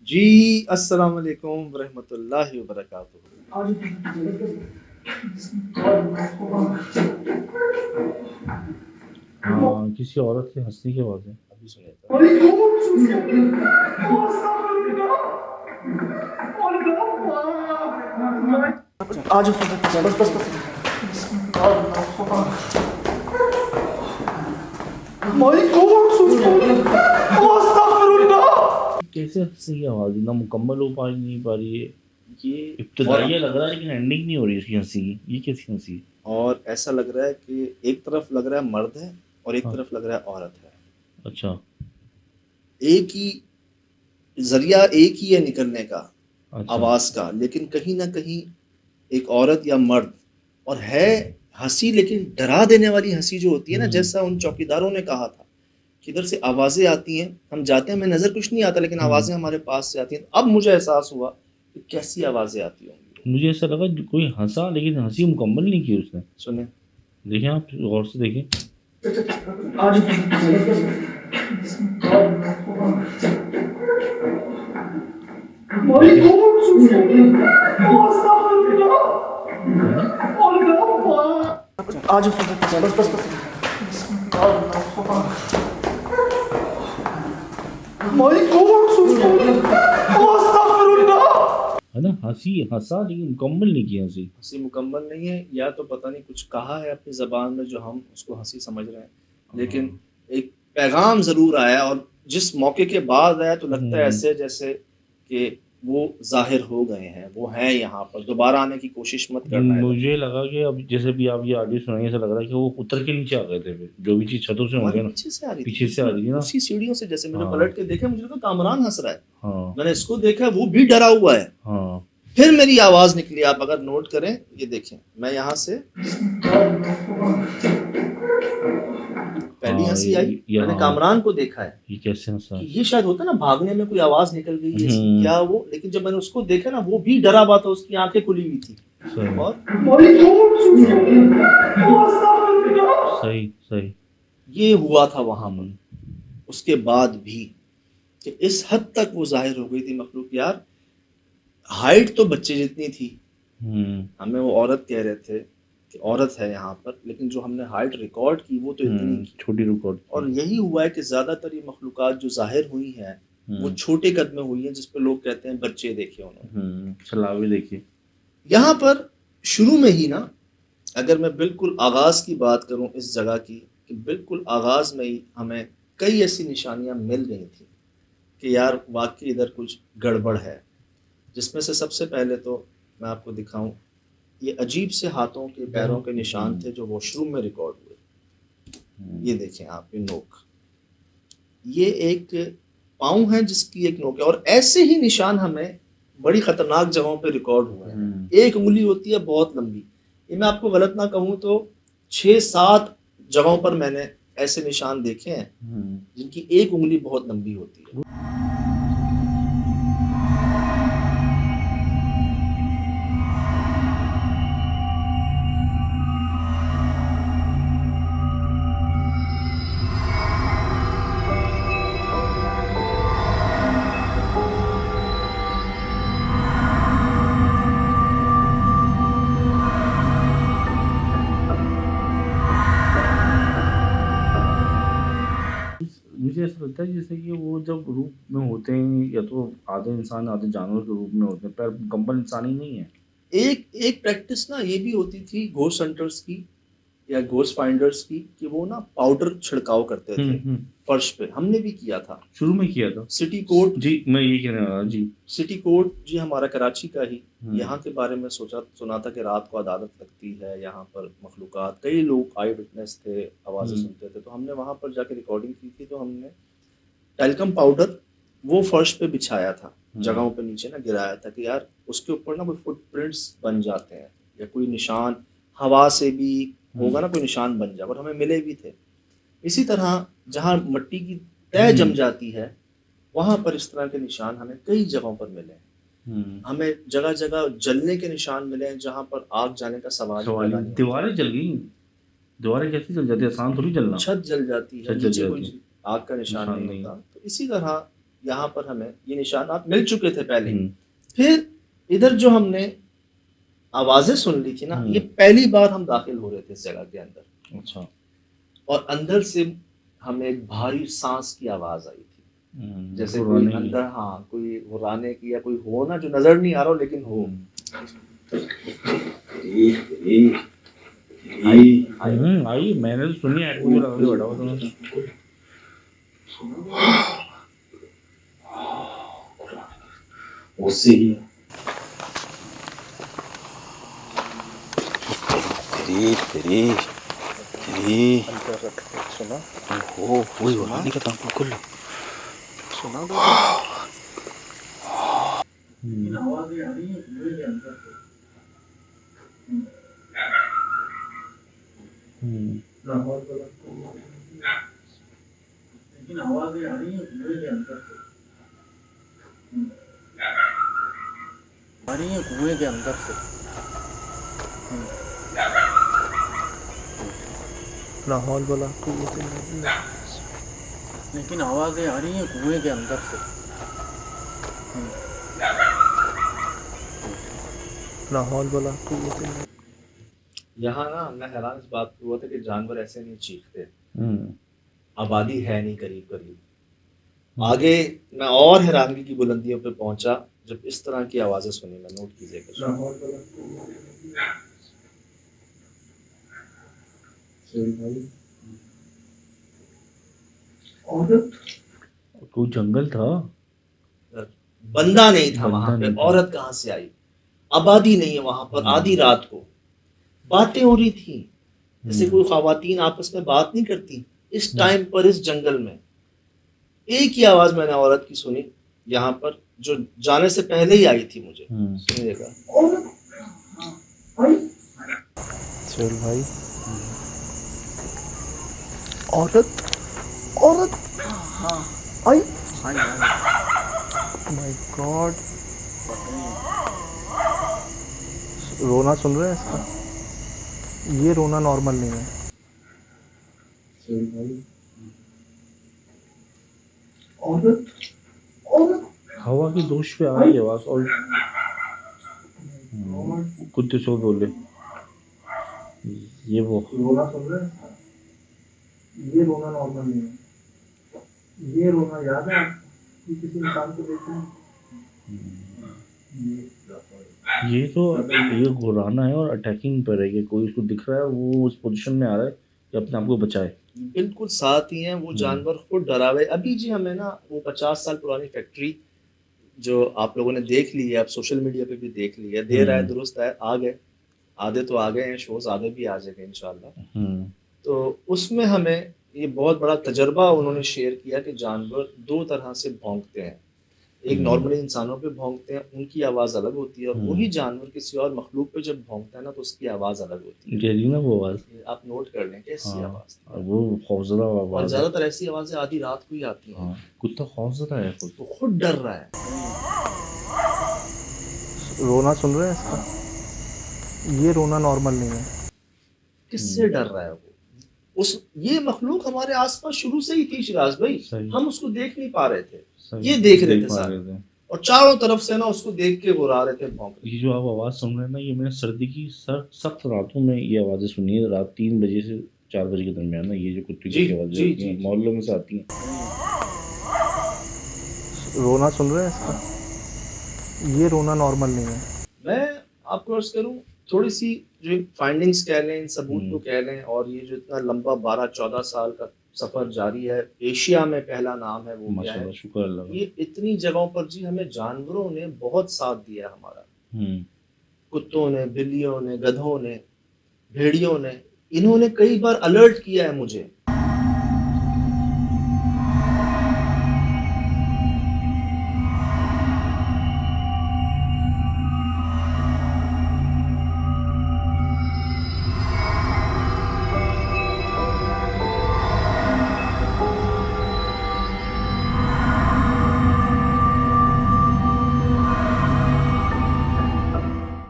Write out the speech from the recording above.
जी, अस्सलाम वालेकुम रहमतुल्लाहि व बरकातुहू। हाँ, किसी औरत के हँसने की आवाज़ है। अभी सुनिए तो। आज बस बस बस माय गॉड कैसे हँसने की आवाज़ ना मुकम्मल हो पा नहीं पा रही है। ये इब्तिदाइया लग रहा है लेकिन एंडिंग नहीं हो रही इसकी हँसी की। ये कैसी हँसी? और ऐसा लग रहा है कि एक तरफ लग रहा है मर्द है और एक हाँ, तरफ लग रहा है औरत है। अच्छा, एक ही जरिया एक ही है निकलने का, अच्छा। आवाज का, लेकिन कहीं ना कहीं एक औरत या मर्द और है हंसी, लेकिन डरा देने वाली हंसी जो होती है ना, जैसा उन चौकीदारों ने कहा था कि इधर से आवाजें आती हैं, हम जाते हैं, हमें नजर कुछ नहीं आता, लेकिन आवाजें हमारे पास से आती हैं। अब मुझे एहसास हुआ कि कैसी आवाजें आती होंगी। मुझे ऐसा लगा कोई हँसा लेकिन हँसी मुकम्मल नहीं की उसने। सुने। देखें आप गौर से देखें। आज है ना? आज बस बस बस माय गॉड है ना? हँसी हँसा लेकिन मुकम्मल नहीं की हँसी। हंसी मुकम्मल नहीं है, या तो पता नहीं कुछ कहा है अपनी ज़बान में जो हम उसको हंसी समझ रहे हैं, लेकिन एक पैगाम ज़रूर आया, और जिस मौके के बाद आया तो लगता है ऐसे जैसे कि वो जाहिर हो गए हैं, वो हैं यहाँ पर, दोबारा आने की कोशिश मत करना इधर। मुझे लगा कि अब जैसे भी आप ये ऑडियो सुनाई ऐसा लग रहा है कि वो उतर के नीचे आ गए थे फिर जो भी चीज़ छतों से हमारे होंगे ना, पीछे से आ रही थी, पीछे से आ बिल्कुल रही थी ना। उसी सीढ़ियों से। जैसे मैंने हाँ, पलट के देखा, मुझे तो कामरान हंस रहा है, हाँ, मैंने इसको देखा, वो भी डरा हुआ है। हाँ। फिर मेरी आवाज निकली, आप अगर नोट करें, ये देखें, मैं यहाँ से पहली हाँ, हंसी आई, मैंने हाँ, कामरान को देखा है ये कैसे हँसा कि है? ये शायद होता है ना, भागने में कोई आवाज निकल गई ऐसी, हुँ, क्या वो, लेकिन जब मैंने उसको देखा ना, वो भी डरा हुआ था, उसकी आंखें खुली हुई थी। सही, और सही, सही। ये हुआ था वहां पर। हुँ, उसके बाद भी कि इस हद तक वो जाहिर हो गई थी मखलूक यार। हाइट तो बच्चे जितनी थी, हुँ, हमें वो औरत कह रहे थे कि औरत है यहाँ पर, लेकिन जो हमने हाइट रिकॉर्ड की वो तो इतनी की। छोटी रिकॉर्ड और की। यही हुआ है कि ज़्यादातर ये मखलूक़ात जो ज़ाहिर हुई हैं, वो छोटे कद में हुई हैं, जिस पे लोग कहते हैं बच्चे देखे उन्होंने। छलावे देखिए। यहाँ पर शुरू में ही ना, अगर मैं बिल्कुल आगाज़ की बात करूँ इस जगह की, कि बिल्कुल आगाज़ में ही हमें कई ऐसी निशानियाँ मिल गई थी कि यार वाक़ई इधर कुछ गड़बड़ है। जिसमें से सबसे पहले तो मैं आपको दिखाऊँ, ये अजीब से हाथों के, पैरों के निशान थे जो वॉशरूम में रिकॉर्ड हुए। ये देखें आप, ये नोक, ये एक पाँव है जिसकी एक नोक है, और ऐसे ही निशान हमें बड़ी खतरनाक जगहों पे रिकॉर्ड हुए हैं। एक उंगली होती है बहुत लंबी, ये मैं आपको गलत ना कहूँ तो 6-7 जगहों पर मैंने ऐसे निशान देखे हैं जिनकी एक उंगली बहुत लंबी होती है। मुझे ऐसा लगता है जैसे कि वो जब रूप में होते हैं या तो आधे इंसान आधे जानवर के रूप में होते हैं, पर मुकम्मल इंसान ही नहीं है। एक एक प्रैक्टिस ना ये भी होती थी घोस्ट हंटर्स की या घोस्ट फाइंडर्स की, कि वो ना पाउडर छिड़काव करते थे फर्श पे। हमने भी किया था, शुरू में किया था। City court. जी, मैं यही कहने वाला जी। सिटी कोर्ट जी हमारा कराची का ही, यहाँ के बारे में सुना था कि रात को अदालत लगती है यहाँ पर, मखलूक़ात, कई लोग आई विटनेस थे, आवाज़ें सुनते थे, तो हमने वहाँ पर जाके रिकॉर्डिंग की थी। तो हमने टेल्कम पाउडर वो फर्श पे बिछाया था, जगहों पे नीचे ना गिराया था, कि यार उसके ऊपर ना कोई फुटप्रिंट्स बन जाते हैं, या कोई निशान हवा से भी होगा ना, कोई निशान बन जाए, और हमें मिले भी थे। इसी तरह जहाँ मिट्टी की तय जम जाती है, वहाँ पर इस तरह के निशान हमें कई जगहों पर मिले हैं। हमें जगह जगह जलने के निशान मिले हैं, जहाँ पर आग जाने का सवाल ही पैदा नहीं होता। दीवारें जल गई। दीवारें कैसे जल जाती है? आसान थोड़ी जलना। छत जल जाती है, छत जल नीचे जाती कोई आग का निशान नहीं नहीं। होता। तो इसी तरह यहाँ पर हमें ये निशानात मिल चुके थे पहले। हम्म, फिर इधर जो हमने आवाज़ें सुन ली थी ना, ये हम्म, पहली बार हम दाखिल हो रहे थे इस जगह के अंदर, अच्छा, और अंदर से हमें एक भारी सांस की आवाज़ आई थी, जैसे कोई पुराने की। अंदर, हाँ, कोई हुर्राने की या कोई हो ना, जो नज़र नहीं आ रहा हो लेकिन हो। आई, मैंने तो सुनी है, मुझे लगा कि बैठा हुआ तुम्हें। उससे ही तेरी तेरी तेरी सुना ओहो वही वाला नहीं करता बिल्कुल सुना आवाज़ें आ रही हैं कुएं के अंदर से लाहौर वाला लेकिन आवाज़ें आ रही हैं कुएं के अंदर से आ रही हैं कुएं के अंदर से लाहौल वाला लेकिन आवाज़ें आ रही हैं कुएं के अंदर से लाहौल वाला यहाँ ना मैं हैरान इस बात पे हुआ था कि जानवर ऐसे नहीं चीखते, आबादी है नहीं करीब करीब। आगे मैं और हैरानगी की बुलंदियों पे पहुंचा जब इस तरह की आवाज़ें सुनी। मैं नोट कीजिएगा, लाहौर वाला औरत कोई जंगल था। बंदा नहीं था बंदा वहां पे, नहीं था। औरत कहाँ से आई, आबादी नहीं है वहां पर। आधी रात को बातें हो रही थी, जैसे कोई ख्वातीन आपस में बात नहीं करती इस टाइम पर इस जंगल में। एक ही आवाज मैंने औरत की सुनी यहाँ पर, जो जाने से पहले ही आई थी मुझे। सुनिएगा चल भाई, औरत औरत आई, माय गॉड, रोना सुन रहे हैं इसका, ये रोना नॉर्मल नहीं है। औरत औरत हवा की दोष पे आ रही है आवाज, और कुत्ते सो बोले ये वो रोना सुन रहे हैं ये रोना नॉर्मल नहीं है ये रोना याद है कि किसी इंसान को देखते हैं ये तो ये घुराना है और अटैकिंग पर है कि कोई उसको दिख रहा है, वो उस पोजीशन में आ रहा है कि अपने आप को बचाए। बिल्कुल साथ ही हैं वो जानवर, खुद डरा हुआ है। अभी जी हमें ना वो 50 साल पुरानी फैक्ट्री जो आप लोगों ने देख ली है, आप सोशल मीडिया पे भी देख ली है, देर आए दुरुस्त आए, आ गए, आधे तो आ गए हैं शोज, आधे भी आ जाएंगे इंशाल्लाह। तो उसमें हमें ये बहुत बड़ा तजर्बा उन्होंने शेयर किया कि जानवर दो तरह से भौंकते हैं। एक नॉर्मली इंसानों पे भौंकते हैं, उनकी आवाज़ अलग होती है, और वही जानवर किसी और मखलूक पे जब भौंकता है ना तो उसकी आवाज़ अलग होती है। कह रही ना वो आवाज, ये आप नोट कर लें कैसी आवाज़ थी। और वो खौफजदा और आवाज है। ज़्यादातर ऐसी आवाज़ें आधी रात को ही आती हैं। कुत्ता खौफजदा है खुद। वो खुद डर रहा है। रोना सुन रहे हैं इसका, ये रोना नॉर्मल नहीं है। किससे डर रहा है वो? उस ये मखलूक हमारे आसपास शुरू से ही थी शिराज भाई, हम उसको देख नहीं पा रहे थे, ये देख रहे थे सारे, और चारों तरफ से ना उसको देख के घुरा रहे थे, भौंक रहे थे। ये जो आप आवाज़ सुन रहे हैं ना, ये मैंने सर्दी की सख्त रातों में ये आवाज़ें सुनी है, रात 3 बजे से 4 बजे के दरमियान ना, ये जो कुत्ते की आवाज़ें होती हैं मोहल्लों में से आती हैं। रोना सुन रहे हैं इसका, ये रोना नॉर्मल नहीं है। मैं आपको अर्ज करूं, थोड़ी सी जो फाइंडिंग्स कह लें, सबूत को कह लें, और ये जो इतना लंबा 12-14 साल का सफ़र जारी है, एशिया में पहला नाम है वो क्या है, शुक्र अल्लाह का। ये इतनी जगहों पर जी हमें जानवरों ने बहुत साथ दिया हमारा। कुत्तों ने, बिल्लियों ने, गधों ने, भेड़ियों ने, इन्होंने कई बार अलर्ट किया है मुझे